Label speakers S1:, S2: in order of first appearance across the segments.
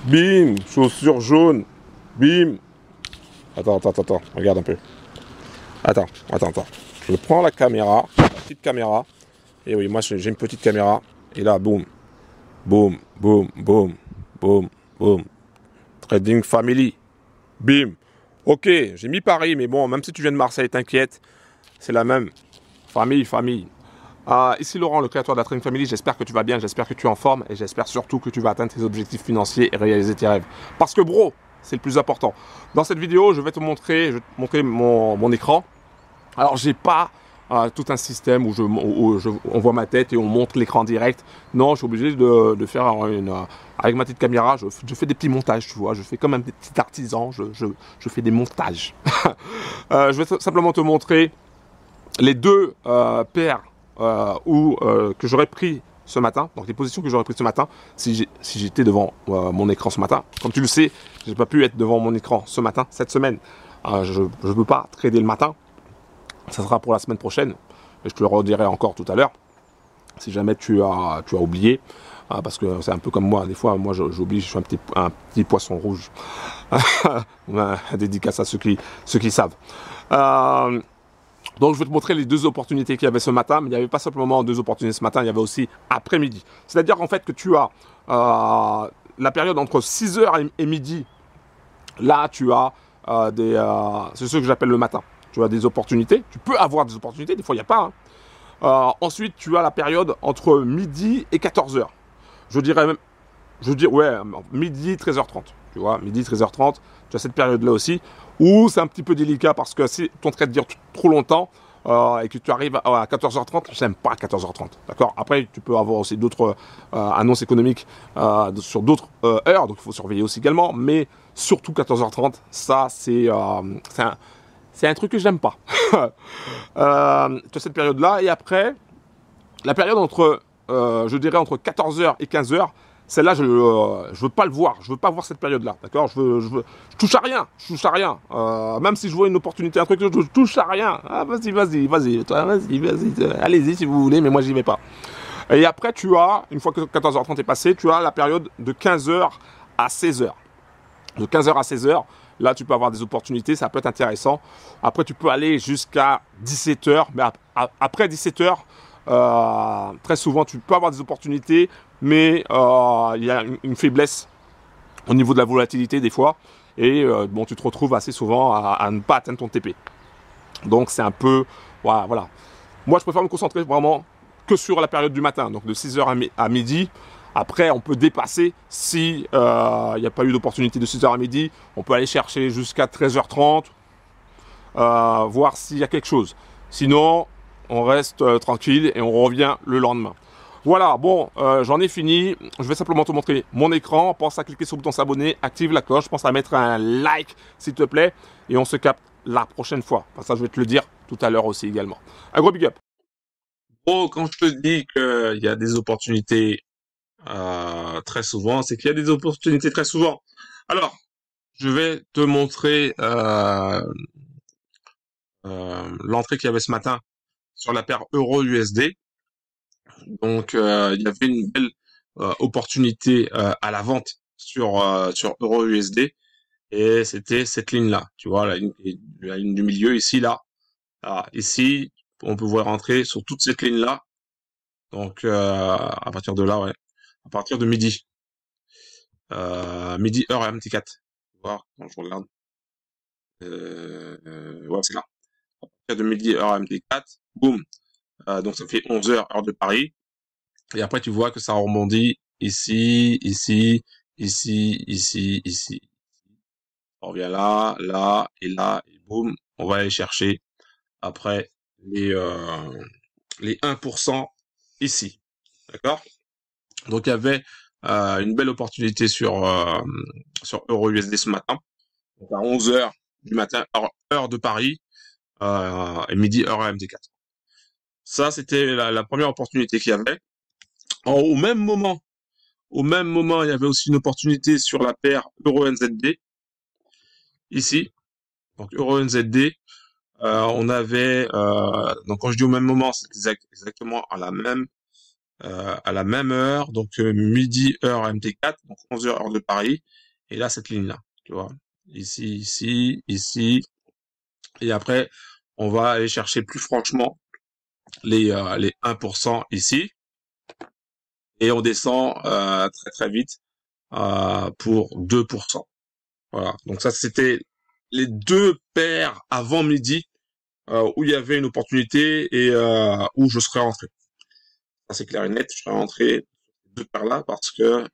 S1: Bim, chaussures jaunes. Bim. Attends, regarde un peu. Attends. Je prends la caméra, la petite caméra. Et oui, moi j'ai une petite caméra. Et là, boum, boum, boum, boum, boum, boum. Trading Family. Bim. Ok, j'ai mis Paris, mais bon, même si tu viens de Marseille, t'inquiète, c'est la même. Famille. Ici Laurent, le créateur de la Trading Family, j'espère que tu vas bien, j'espère que tu es en forme et j'espère surtout que tu vas atteindre tes objectifs financiers et réaliser tes rêves. Parce que bro, c'est le plus important. Dans cette vidéo, je vais te montrer, mon écran. Alors, j'ai pas tout un système où on voit ma tête et on montre l'écran direct. Non, je suis obligé de faire avec ma petite caméra, je fais des petits montages, tu vois. Je fais comme un petit artisan, je fais des montages. Je vais simplement te montrer les deux paires que j'aurais pris ce matin, donc les positions que j'aurais prises ce matin si j'étais devant mon écran ce matin. Comme tu le sais, je n'ai pas pu être devant mon écran ce matin, cette semaine. Je ne peux pas trader le matin. Ça sera pour la semaine prochaine. Et je te le redirai encore tout à l'heure. Si jamais tu as oublié. Parce que c'est un peu comme moi. Des fois, moi, j'oublie. Je suis un petit poisson rouge. Dédicace à ceux qui savent. Donc, je vais te montrer les deux opportunités qu'il y avait ce matin. Mais il n'y avait pas simplement deux opportunités ce matin. Il y avait aussi après-midi. C'est-à-dire, en fait, que tu as la période entre 6h et midi. Là, tu as c'est ce que j'appelle le matin. Tu as des opportunités. Tu peux avoir des opportunités. Des fois, il n'y a pas. Ensuite, tu as la période entre midi et 14h. Je dirais même, ouais, midi 13h30. Tu vois, midi 13h30. Tu as cette période-là aussi où c'est un petit peu délicat parce que si ton trade dure trop longtemps et que tu arrives à 14h30, j'aime pas 14h30. D'accord. Après, tu peux avoir aussi d'autres annonces économiques sur d'autres heures. Donc, il faut surveiller aussi également. Mais surtout 14h30, ça, c'est un truc que j'aime pas. Tu as cette période-là. Et après, la période je dirais entre 14h et 15h, celle-là, je veux pas le voir. Je veux pas voir cette période-là. D'accord, je touche à rien. Même si je vois une opportunité, un truc, je touche à rien. Vas-y. Allez-y si vous voulez, mais moi, j'y vais pas. Et après, tu as, une fois que 14h30 est passé, tu as la période de 15h à 16h. De 15h à 16h, là, tu peux avoir des opportunités, ça peut être intéressant. Après, tu peux aller jusqu'à 17h, mais après 17h, très souvent, tu peux avoir des opportunités, mais il y a une faiblesse au niveau de la volatilité des fois. Et bon, tu te retrouves assez souvent à ne pas atteindre ton TP. Donc, c'est un peu... Voilà. Moi, je préfère me concentrer vraiment que sur la période du matin, donc de 6h à midi. Après, on peut dépasser si il n'y a pas eu d'opportunité de 6h à midi. On peut aller chercher jusqu'à 13h30, voir s'il y a quelque chose. Sinon, on reste tranquille et on revient le lendemain. Voilà, bon, j'en ai fini. Je vais simplement te montrer mon écran. Pense à cliquer sur le bouton s'abonner, active la cloche. Pense à mettre un like, s'il te plaît. Et on se capte la prochaine fois. Enfin, ça, je vais te le dire tout à l'heure aussi également. Un gros big up.
S2: Bon, quand je te dis qu'il y a des opportunités très souvent, c'est qu'il y a des opportunités très souvent. Alors, je vais te montrer l'entrée qu'il y avait ce matin sur la paire Euro-USD. Donc, il y avait une belle opportunité à la vente sur Euro-USD et c'était cette ligne-là. Tu vois, la ligne du milieu ici, là. Alors, ici, on peut voir rentrer sur toute cette ligne-là. Donc, à partir de là, ouais. À partir de midi. Midi heure MT4. Tu vois, quand je regarde. Ouais, c'est là. À partir de midi heure MT4. Boum. Donc, ça fait 11 heures, heure de Paris. Et après, tu vois que ça rebondit ici. On revient là, et boum. On va aller chercher après les 1% ici. D'accord? Donc, il y avait une belle opportunité sur Euro-USD ce matin. Donc, à 11 heures du matin, heure de Paris, et midi, heure MD4. Ça, c'était la première opportunité qu'il y avait. Au même moment, il y avait aussi une opportunité sur la paire Euro-NZD, ici. Donc, Euro-NZD, on avait, donc quand je dis au même moment, c'est exactement à la même à la même heure, donc midi heure MT4, donc 11h heure de Paris, et là cette ligne-là, tu vois, ici, ici, ici, et après on va aller chercher plus franchement les 1% ici, et on descend très très vite pour 2%. Voilà, donc ça c'était les deux paires avant midi où il y avait une opportunité et où je serais rentré. Ça c'est clair et net, je serais rentré deux paires là parce que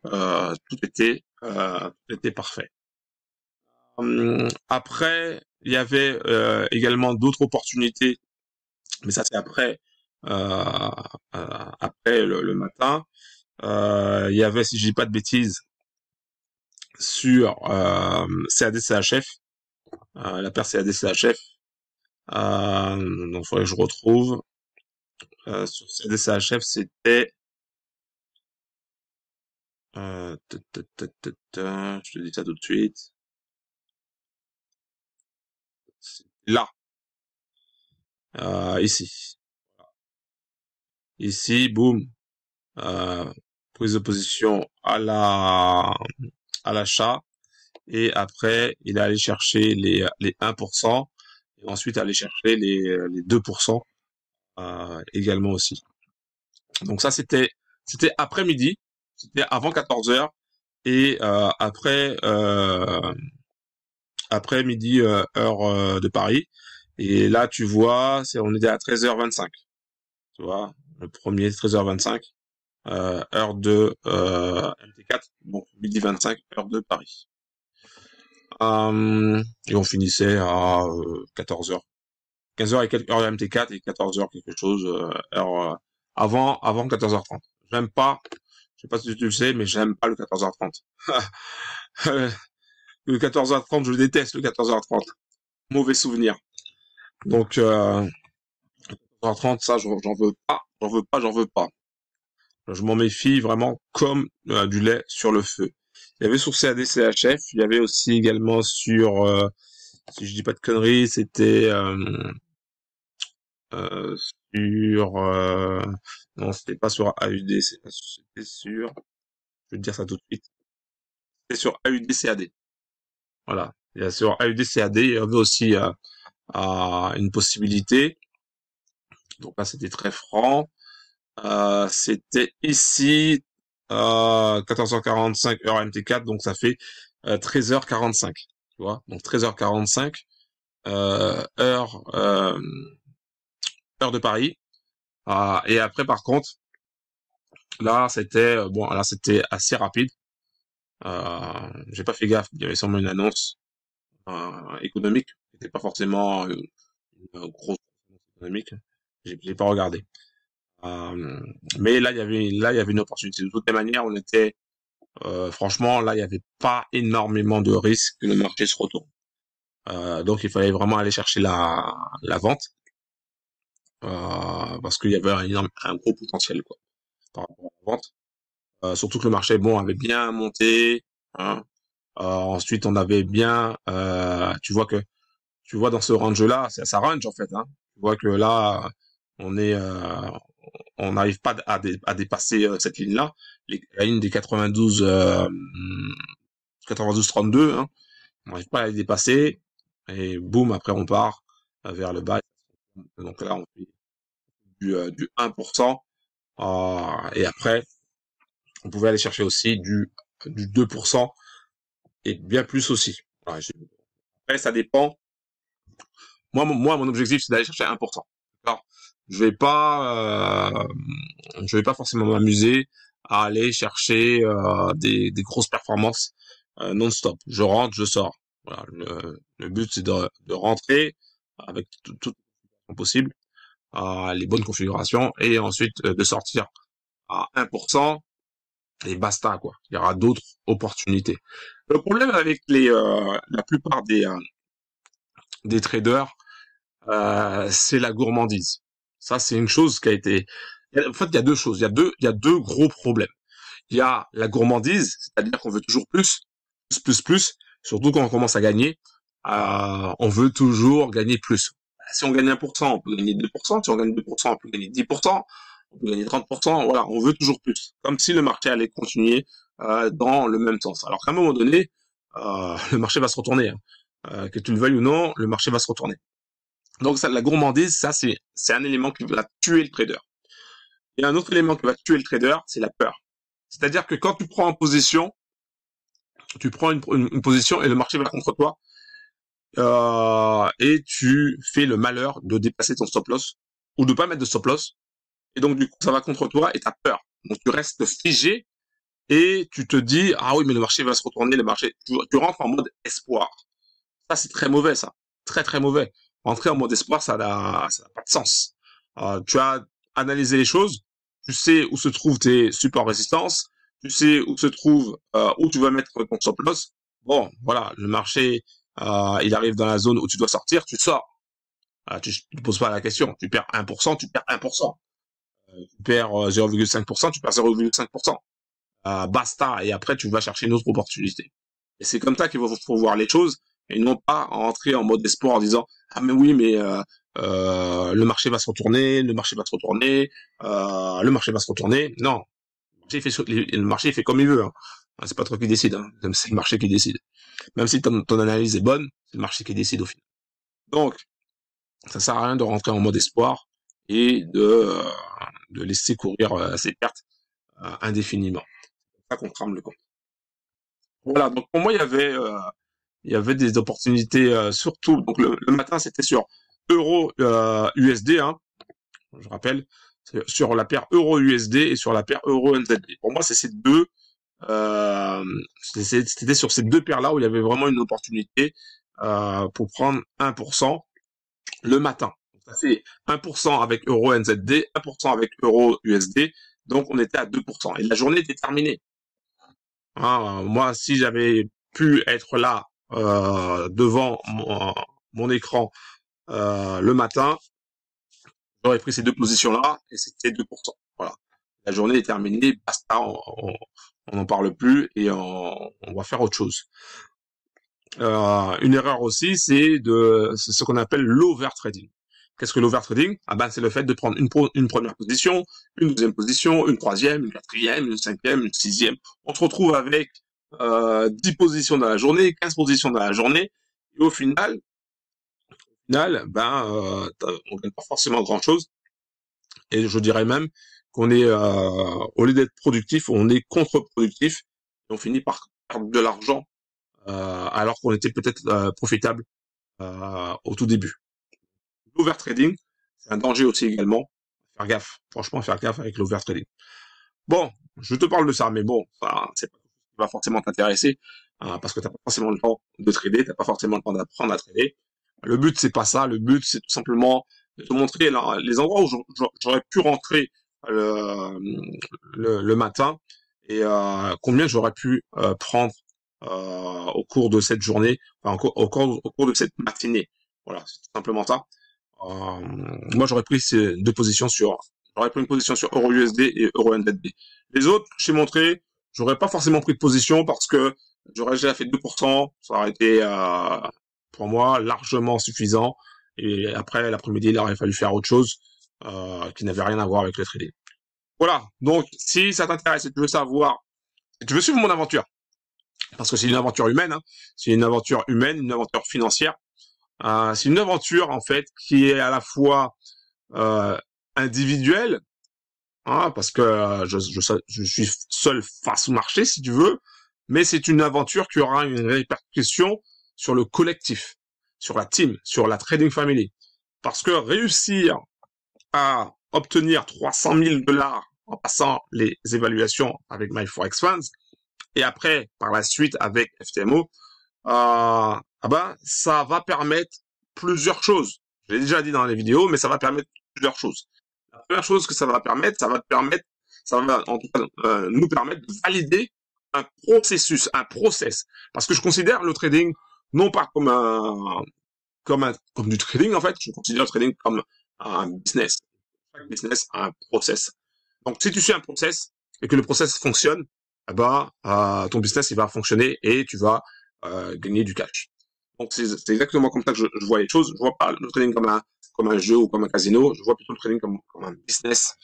S2: tout était parfait. Après, il y avait également d'autres opportunités, mais ça c'est après le matin. Il y avait, si je dis pas de bêtises, sur CAD-CHF, la paire CAD-CHF. Donc, il faudrait que je retrouve. Sur CAD-CHF, c'était... je te dis ça tout de suite. Là. Ici. Ici, boum. Prise de position à l'achat. Et après, il est allé chercher les 1%. Et ensuite, aller chercher les 2%. Également aussi. Donc ça, c'était après-midi. C'était avant 14h. Et après midi heure de Paris. Et là tu vois, on était à 13h25. Tu vois, le premier 13h25 heure de MT4, donc midi 25 heure de Paris. Et on finissait à 14h. 15h et quelques heures de MT4 et 14h quelque chose heure avant 14h30. J'aime pas, je sais pas si tu le sais, mais j'aime pas le 14h30. Le 14h30, je déteste le 14h30. Mauvais souvenir. Donc 14h30, ça, j'en veux pas, j'en veux pas, j'en veux pas. Je m'en méfie vraiment comme du lait sur le feu. Il y avait sur CAD-CHF, il y avait aussi également sur, si je dis pas de conneries, c'était sur, non, c'était pas sur AUD, c'était sur, je vais te dire ça tout de suite, c'était sur AUD-CAD. Voilà. Il y a sur AUD-CAD, il y avait aussi une possibilité. Donc là, c'était très franc. C'était ici 14h45 heure MT4, donc ça fait 13h45. Tu vois, donc 13h45 heure de Paris. Et après, par contre, là, c'était là, c'était assez rapide. J'ai pas fait gaffe, il y avait sûrement une annonce économique, c'était pas forcément une grosse annonce économique. J'ai pas regardé. Mais là, il y avait une opportunité. De toutes les manières, on était, franchement, là, il n'y avait pas énormément de risques que le marché se retourne. Donc, il fallait vraiment aller chercher la vente, parce qu'il y avait un gros potentiel, quoi, par rapport à la vente. Surtout que le marché, bon, avait bien monté, hein. Ensuite, on avait bien, tu vois dans ce range-là, ça range en fait, hein. Tu vois que là, on est, on n'arrive pas à dépasser cette ligne-là, la ligne des 92-32, hein, on n'arrive pas à les dépasser, et boum, après on part vers le bas. Donc là, on fait du 1%, et après, on pouvait aller chercher aussi du 2%, et bien plus aussi. Voilà, après, ça dépend. Mon objectif, c'est d'aller chercher 1%. Alors, je vais pas forcément m'amuser à aller chercher des grosses performances non-stop. Je rentre, je sors. Voilà, le but c'est de rentrer avec tout possible, les bonnes configurations, et ensuite de sortir à 1% et basta quoi. Il y aura d'autres opportunités. Le problème avec la plupart des traders, c'est la gourmandise. Ça, c'est une chose qui a été. En fait, il y a deux choses. Il y a deux gros problèmes. Il y a la gourmandise, c'est-à-dire qu'on veut toujours plus, plus. Surtout quand on commence à gagner, on veut toujours gagner plus. Si on gagne 1%, on peut gagner 2%. Si on gagne 2%, on peut gagner 10%. on peut gagner 30%, voilà, on veut toujours plus. Comme si le marché allait continuer dans le même sens. Alors qu'à un moment donné, le marché va se retourner. Hein. Que tu le veuilles ou non, le marché va se retourner. Donc ça, la gourmandise, ça c'est un élément qui va tuer le trader. Et un autre élément qui va tuer le trader, c'est la peur. C'est-à-dire que quand tu prends en position, tu prends une position et le marché va contre toi, et tu fais le malheur de dépasser ton stop loss ou de pas mettre de stop loss. Et donc du coup, ça va contre toi et tu as peur. Donc tu restes figé et tu te dis ah oui mais le marché va se retourner, le marché. Tu rentres en mode espoir. Ça c'est très mauvais ça, très très mauvais. Rentrer en mode espoir, ça n'a pas de sens. Tu as analysé les choses, tu sais où se trouvent tes supports résistances, tu sais où se trouve où tu vas mettre ton stop loss. Bon, voilà, le marché, il arrive dans la zone où tu dois sortir, tu sors. Tu ne poses pas la question. Tu perds 1%, tu perds 1%. Tu perds 0,5%, tu perds 0,5%. Basta. Et après, tu vas chercher une autre opportunité. Et c'est comme ça qu'il faut voir les choses et non pas entrer en mode espoir en disant ah mais oui mais le marché va se retourner, le marché va se retourner, le marché va se retourner. Non, le marché fait comme il veut. Hein. C'est pas toi qui décide, hein. C'est le marché qui décide. Même si ton analyse est bonne, c'est le marché qui décide au final. Donc, ça sert à rien de rentrer en mode espoir et de laisser courir ses pertes indéfiniment. C'est ça qu'on trame le compte. Voilà, donc pour moi, il y avait des opportunités, surtout, donc le matin, c'était sur Euro USD, hein, je rappelle, sur la paire Euro USD et sur la paire Euro NZD. Pour moi, c'est ces deux, c'était sur ces deux paires-là où il y avait vraiment une opportunité pour prendre 1% le matin. Ça fait 1% avec Euro NZD, 1% avec Euro USD, donc on était à 2%. Et la journée était terminée. Hein, moi, si j'avais pu être là devant mon écran le matin, j'aurais pris ces deux positions-là et c'était 2%. Voilà. La journée est terminée, basta, on n'en parle plus et on va faire autre chose. Une erreur aussi, c'est ce qu'on appelle l'overtrading. Qu'est-ce que l'overtrading? Ah ben, c'est le fait de prendre une première position, une deuxième position, une troisième, une quatrième, une cinquième, une sixième. On se retrouve avec 10 positions dans la journée, 15 positions dans la journée, et au final, on gagne pas forcément grand-chose. Et je dirais même qu'on est, au lieu d'être productif, on est contre-productif, et on finit par perdre de l'argent, alors qu'on était peut-être profitable au tout début. L'overtrading, c'est un danger aussi également. Faire gaffe, franchement, faire gaffe avec l'overtrading. Bon, je te parle de ça, mais bon, c'est pas ce qui va forcément t'intéresser, parce que t'as pas forcément le temps de trader, t'as pas forcément le temps d'apprendre à trader. Le but, c'est pas ça. Le but, c'est tout simplement de te montrer les endroits où j'aurais pu rentrer le matin et combien j'aurais pu prendre au cours de cette journée, enfin, au cours de cette matinée. Voilà, c'est tout simplement ça. Moi, j'aurais pris ces deux positions j'aurais pris une position sur Euro USD et Euro NZD. Les autres, je t'ai montré, j'aurais pas forcément pris de position parce que j'aurais déjà fait 2%, ça aurait été pour moi largement suffisant. Et après, l'après-midi, il aurait fallu faire autre chose qui n'avait rien à voir avec le trading. Voilà, donc si ça t'intéresse et tu veux savoir, tu veux suivre mon aventure, parce que c'est une aventure humaine, hein, c'est une aventure humaine, une aventure financière. C'est une aventure en fait qui est à la fois individuelle, hein, parce que je suis seul face au marché si tu veux, mais c'est une aventure qui aura une répercussion sur le collectif, sur la team, sur la trading family. Parce que réussir à obtenir 300 000 $ en passant les évaluations avec MyForexFans et après par la suite avec FTMO, ça va permettre plusieurs choses. Je l'ai déjà dit dans les vidéos, mais ça va permettre plusieurs choses. La première chose que ça va va en tout cas nous permettre de valider un processus, un process. Parce que je considère le trading non pas comme du trading en fait, je considère le trading comme un business. Chaque business a un process. Donc si tu suis un process et que le process fonctionne, ton business il va fonctionner et tu vas gagner du cash. Donc c'est exactement comme ça que je vois les choses. Je vois pas le trading comme un jeu ou comme un casino. Je vois plutôt le trading comme un business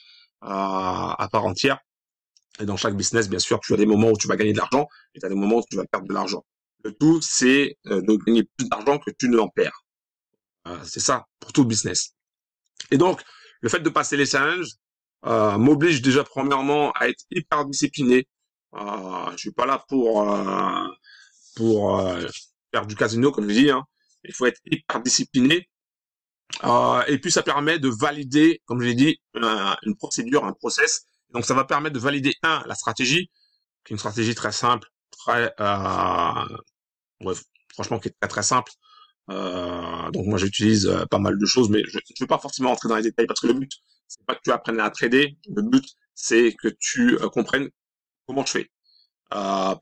S2: à part entière. Et dans chaque business, bien sûr, tu as des moments où tu vas gagner de l'argent et tu as des moments où tu vas perdre de l'argent. Le tout, c'est de gagner plus d'argent que tu ne l'en perds. C'est ça pour tout business. Et donc, le fait de passer les challenges m'oblige déjà premièrement à être hyper discipliné. Je suis pas là pour faire du casino, comme je dis. Hein. Il faut être hyper discipliné. Et puis, ça permet de valider, comme je l'ai dit, une procédure, un process. Donc, ça va permettre de valider, la stratégie, qui est une stratégie très simple, très, ouais, franchement, qui est très, très simple. Donc, moi, j'utilise pas mal de choses, mais je ne vais pas forcément entrer dans les détails parce que le but, c'est pas que tu apprennes à trader. Le but, c'est que tu comprennes comment tu fais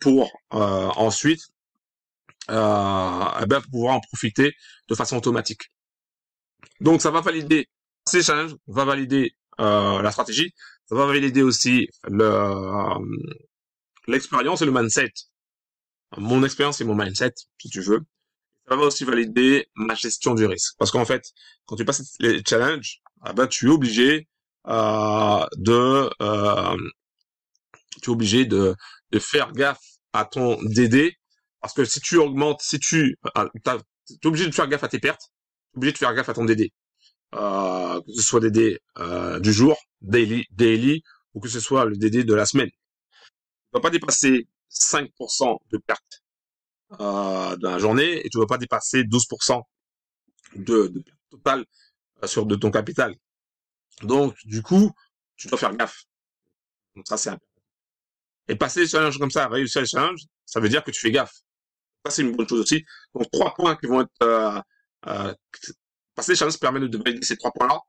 S2: pour ensuite eh ben, pouvoir en profiter de façon automatique. Donc, ça va valider ces challenges, va valider la stratégie, ça va valider aussi l'expérience et le mindset. Mon expérience et mon mindset, si tu veux. Ça va aussi valider ma gestion du risque. Parce qu'en fait, quand tu passes les challenges, ah ben, tu es obligé de faire gaffe à ton DD. Parce que si tu augmentes, t'es obligé de faire gaffe à tes pertes, t'es obligé de faire gaffe à ton DD. Que ce soit DD du jour, daily, ou que ce soit le DD de la semaine. Tu ne vas pas dépasser 5% de perte dans la journée et tu ne vas pas dépasser 12% de perte totale sur de ton capital. Donc, du coup, tu dois faire gaffe. Donc, ça, c'est important. Et passer les challenges comme ça, réussir les challenges, ça veut dire que tu fais gaffe. Ça, c'est une bonne chose aussi. Donc, 3 points qui vont être... passer les challenges permet de valider ces 3 points-là.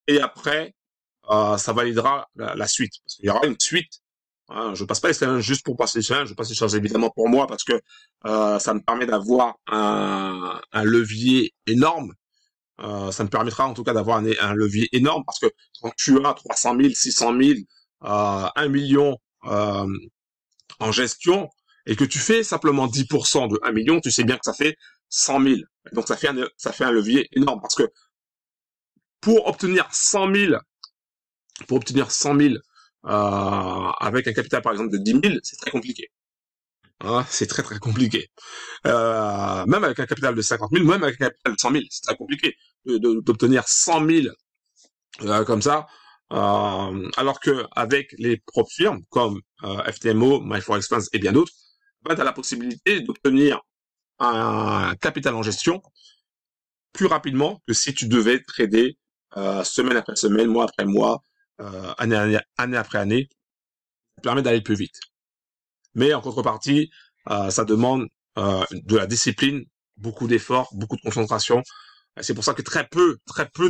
S2: Et après, ça validera la suite. Parce qu'il y aura une suite. Hein, je passe pas les challenges juste pour passer les challenges. Je passe les challenges évidemment pour moi parce que ça me permet d'avoir un levier énorme. Ça me permettra en tout cas d'avoir un levier énorme parce que quand tu as 300 000, 600 000, 1 million en gestion et que tu fais simplement 10% de 1 million, tu sais bien que ça fait 100 000. Donc ça fait un levier énorme parce que pour obtenir 100 000 avec un capital par exemple de 10 000, c'est très compliqué. Hein, c'est très très compliqué. Même avec un capital de 50 000, même avec un capital de 100 000, c'est très compliqué d'obtenir 100 000 comme ça. Alors que avec les propres firmes comme FTMO, My4Expense et bien d'autres, ben, tu as la possibilité d'obtenir un capital en gestion plus rapidement que si tu devais trader semaine après semaine, mois après mois, année après année. Ça permet d'aller plus vite. Mais en contrepartie, ça demande de la discipline, beaucoup d'efforts, beaucoup de concentration. C'est pour ça que très peu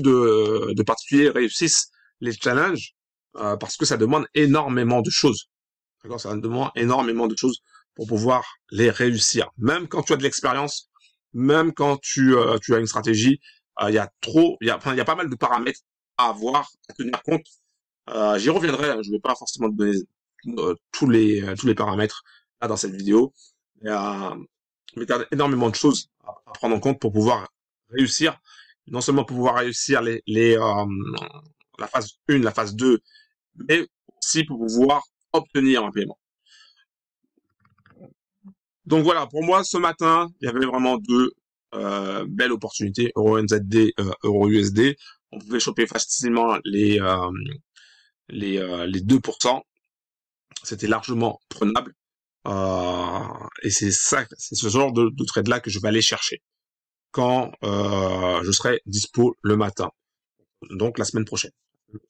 S2: de particuliers réussissent les challenges parce que ça demande énormément de choses. D'accord, ça demande énormément de choses pour pouvoir les réussir. Même quand tu as de l'expérience, même quand tu as une stratégie, il y a pas mal de paramètres à avoir, à tenir compte. J'y reviendrai. Hein, je ne vais pas forcément te donner tous les paramètres là dans cette vidéo. Mais tu as énormément de choses à prendre en compte pour pouvoir réussir, non seulement pour pouvoir réussir la phase 1, la phase 2, mais aussi pour pouvoir obtenir un paiement. Donc voilà, pour moi, ce matin, il y avait vraiment deux belles opportunités, EURNZD, EURUSD. On pouvait choper facilement les 2%. C'était largement prenable. Et c'est ce genre de trade-là que je vais aller chercher quand je serai dispo le matin. Donc la semaine prochaine.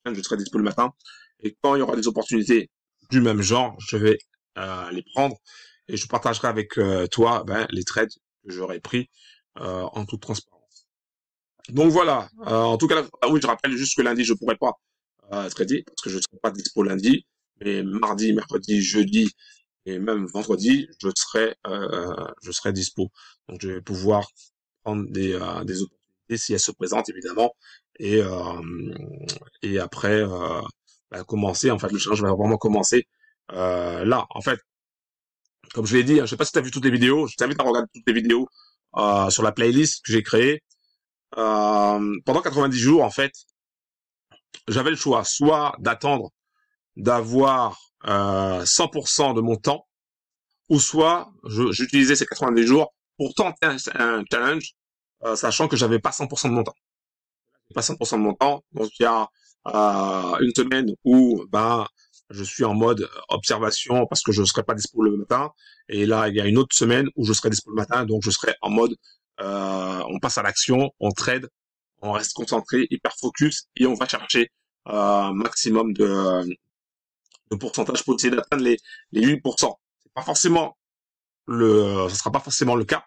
S2: Je serai dispo le matin. Et quand il y aura des opportunités du même genre, je vais les prendre et je partagerai avec toi les trades que j'aurai pris en toute transparence. Donc voilà. En tout cas, oui, je rappelle juste que lundi, je pourrai pas trader parce que je ne serai pas dispo lundi. Mais mardi, mercredi, jeudi et même vendredi, je serai dispo. Donc je vais pouvoir prendre des opportunités si elles se présentent évidemment et après commencer. En fait, le challenge va vraiment commencer là. En fait, comme je l'ai dit, hein, je sais pas si tu as vu toutes les vidéos. Je t'invite à regarder toutes les vidéos sur la playlist que j'ai créée pendant 90 jours. En fait, j'avais le choix, soit d'attendre d'avoir 100% de mon temps, ou soit j'utilisais ces 90 jours pour tenter un challenge, sachant que j'avais pas 100% de mon temps. Pas 100% de mon temps, donc il y a une semaine où ben je suis en mode observation parce que je serai pas dispo le matin, et là il y a une autre semaine où je serai dispo le matin, donc je serai en mode on passe à l'action, on trade, on reste concentré, hyper focus, et on va chercher maximum de pourcentage pour essayer d'atteindre les 8%. C'est pas forcément ça sera pas forcément le cas,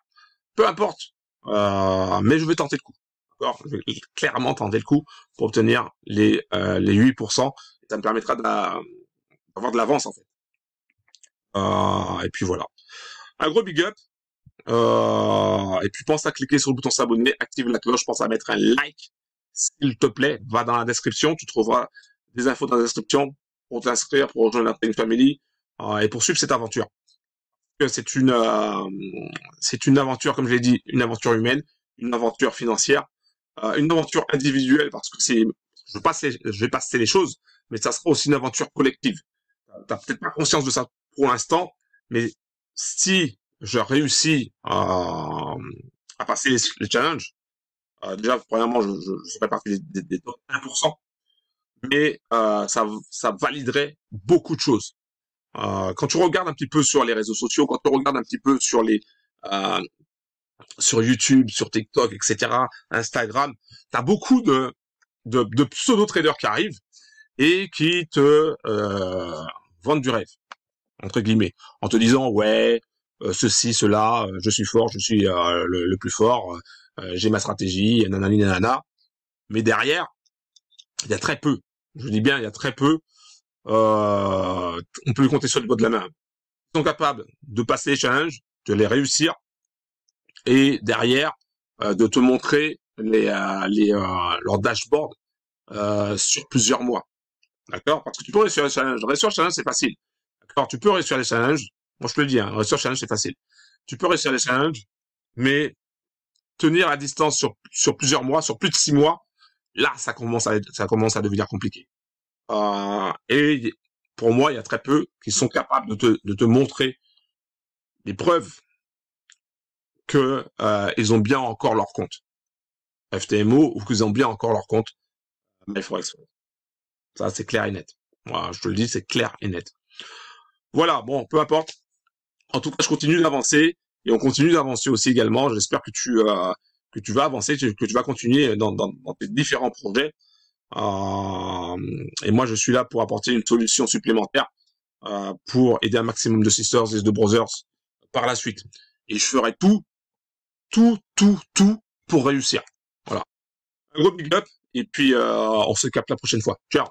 S2: peu importe, mais je vais tenter le coup. D'accord, je vais clairement tenter le coup pour obtenir les 8%. Et ça me permettra d'avoir de l'avance en fait. Et puis voilà. Un gros big up. Et puis pense à cliquer sur le bouton s'abonner, active la cloche, pense à mettre un like s'il te plaît. Va dans la description, tu trouveras des infos dans la description pour t'inscrire, pour rejoindre la Trading Family et poursuivre cette aventure. C'est une aventure, comme je l'ai dit, une aventure humaine, une aventure financière, une aventure individuelle parce que je vais passer les choses, mais ça sera aussi une aventure collective. T'as peut-être pas conscience de ça pour l'instant, mais si je réussis à passer les challenges, déjà premièrement je ferai partie des top 1%, mais ça validerait beaucoup de choses. Quand tu regardes un petit peu sur les réseaux sociaux, quand tu regardes un petit peu sur sur YouTube, sur TikTok, etc., Instagram, t'as beaucoup de pseudo-traders qui arrivent et qui te vendent du rêve, entre guillemets, en te disant ouais, ceci, cela, je suis fort, je suis le plus fort, j'ai ma stratégie, nanani nanana. Mais derrière, il y a très peu. Je dis bien, il y a très peu. On peut les compter sur le doigt de la main. Ils sont capables de passer les challenges, de les réussir, et derrière de te montrer leur dashboard sur plusieurs mois. D'accord? Parce que tu peux réussir les challenges. Réussir les challenges, c'est facile. D'accord? Tu peux réussir les challenges. Moi, je te le dis, hein, réussir les challenges, c'est facile. Tu peux réussir les challenges, mais tenir à distance sur plusieurs mois, sur plus de 6 mois, là, ça commence à devenir compliqué. Et pour moi, il y a très peu qui sont capables de te montrer les preuves que ils ont bien encore leur compte FTMO ou qu'ils ont bien encore leur compte MyForex. Ça, c'est clair et net. Moi, je te le dis, c'est clair et net. Voilà, bon, peu importe. En tout cas, je continue d'avancer et on continue d'avancer aussi également. J'espère que tu vas avancer, que tu vas continuer dans tes différents projets. Et moi, je suis là pour apporter une solution supplémentaire pour aider un maximum de sisters et de brothers par la suite. Et je ferai tout pour réussir. Voilà. Un gros big up et puis on se capte la prochaine fois. Ciao.